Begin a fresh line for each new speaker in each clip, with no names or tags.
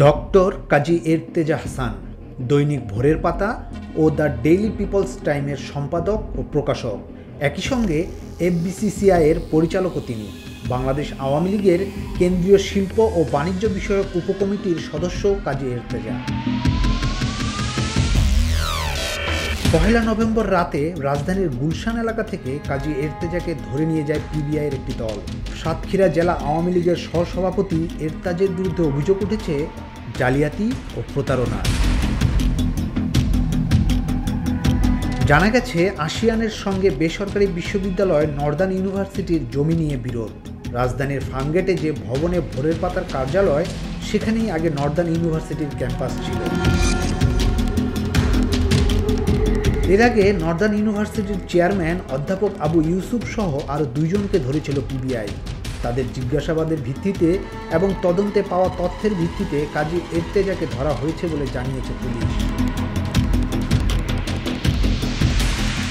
Doctor কাজী ইরতেজা হাসান দৈনিক ভোরের পাতা ও দ্য ডেইলি পিপলস টাইমের সম্পাদক ও প্রকাশক, একই সঙ্গে এফবিসিসিআইয়ের পরিচালকও তিনি। বাংলাদেশ আওয়ামী লীগের কেন্দ্রীয় শিল্প ও বাণিজ্য বিষয়ক উপকমিটির সদস্য কাজী ইরতেজা। 1 নভেম্বর রাতে রাজধানীর গুলশান এলাকা থেকে কাজী ইরতেজাকে ধরে নিয়ে যায় পিবিআইয়ের একটি দল। সাতক্ষীরা জেলা আওয়ামী লীগের সহসভাপতি ইরতেজার বিরুদ্ধে অভিযোগ উঠেছে জালিয়াতি ও প্রতারণা। জানা গেছে, আসিয়ানের সঙ্গে বেসরকারি বিশ্ববিদ্যালয় নর্দার্ন ইউনিভার্সিটির জমি নিয়ে বিরোধ। রাজধানীর ফার্মগেটে যে ভবনে ভোরের পাতার কার্যালয়, সেখানেই আগে নর্দার্ন ইউনিভার্সিটির ক্যাম্পাস ছিল। এর আগে নর্দার্ন ইউনিভার্সিটির চেয়ারম্যান অধ্যাপক আবু ইউসুফ সহ আরও 2 জনকে ধরেছিল পিবিআই। তাদের জিজ্ঞাসাবাদের ভিত্তিতে এবং তদন্তে পাওয়া তথ্যের ভিত্তিতে কাজী ইরতেজাকে ধরা হয়েছে বলে জানিয়েছে পুলিশ।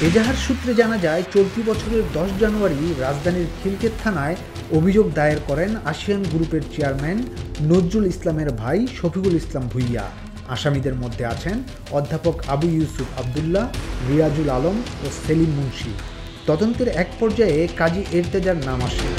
এজাহার সূত্রে জানা যায়, চলতি বছরের 10 জানুয়ারি রাজধানীর খিলক্ষেত থানায় অভিযোগ দায়ের করেন আসিয়ান গ্রুপের চেয়ারম্যান নজরুল ইসলামের ভাই শফিকুল ইসলাম ভূঁইয়া। আসামিদের মধ্যে আছেন অধ্যাপক আবু ইউসুফ আবদুল্লাহ, রিয়াজুল আলম ও সেলিম মুন্সি। তদন্তের এক পর্যায়ে কাজী ইরতেজার নাম আসে।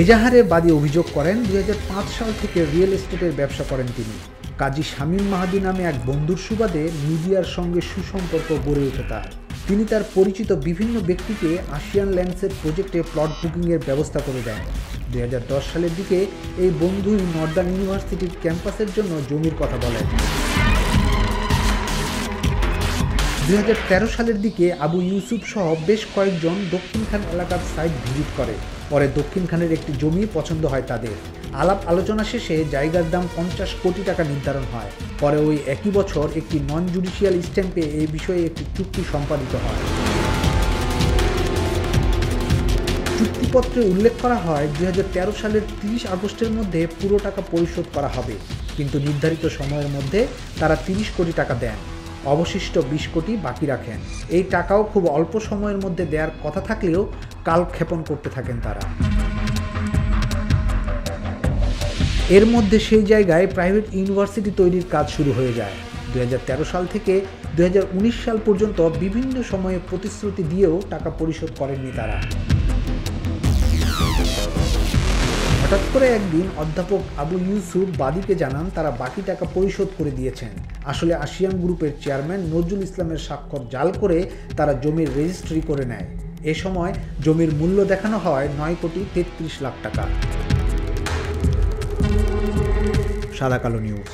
এজাহারে বাদী অভিযোগ করেন, 2005 সাল থেকে রিয়েল এস্টেটের ব্যবসা করেন তিনি। কাজী শামীম মাহাদি নামে এক বন্ধুর সুবাদে মিডিয়ার সঙ্গে সুসম্পর্ক গড়ে ওঠে তার। তিনি তার পরিচিত বিভিন্ন ব্যক্তিকে আসিয়ান ল্যান্ডসের প্রজেক্টে প্লট বুকিংয়ের ব্যবস্থা করে দেন। 2010 সালের দিকে এই বন্ধুই নর্দার্ন ইউনিভার্সিটির ক্যাম্পাসের জন্য জমির কথা বলেন। 2013 সালের দিকে আবু ইউসুফ সহ বেশ কয়েকজন দক্ষিণখান এলাকার সাইট ভিজিট করে। পরে দক্ষিণখানের একটি জমি পছন্দ হয় তাদের। আলাপ আলোচনা শেষে জায়গার দাম 50 কোটি টাকা নির্ধারণ হয়। পরে ওই একই বছর একটি নন জুডিশিয়াল স্ট্যাম্পে এই বিষয়ে একটি চুক্তি সম্পাদিত হয়। চুক্তিপত্রে উল্লেখ করা হয়, 2013 সালের 30 আগস্টের মধ্যে পুরো টাকা পরিশোধ করা হবে, কিন্তু নির্ধারিত সময়ের মধ্যে তারা 30 কোটি টাকা দেন। অবশিষ্ট 20 কোটি বাকি রাখেন। এই টাকাও খুব অল্প সময়ের মধ্যে দেওয়ার কথা থাকলেও কালক্ষেপণ করতে থাকেন তারা। এর মধ্যে সেই জায়গায় প্রাইভেট ইউনিভার্সিটি তৈরির কাজ শুরু হয়ে যায়। 2013 সাল থেকে 2019 সাল পর্যন্ত বিভিন্ন সময়ে প্রতিশ্রুতি দিয়েও টাকা পরিশোধ করেননি তারা। হঠাৎ করে একদিন অধ্যাপক আবু ইউসুফ বাদীকে জানান, তারা বাকি টাকা পরিশোধ করে দিয়েছেন। আসলে আসিয়ান গ্রুপের চেয়ারম্যান নজরুল ইসলামের স্বাক্ষর জাল করে তারা জমির রেজিস্ট্রি করে নেয়। এ সময় জমির মূল্য দেখানো হয় 9 কোটি 33 লাখ টাকা। সাদা কালো নিউজ।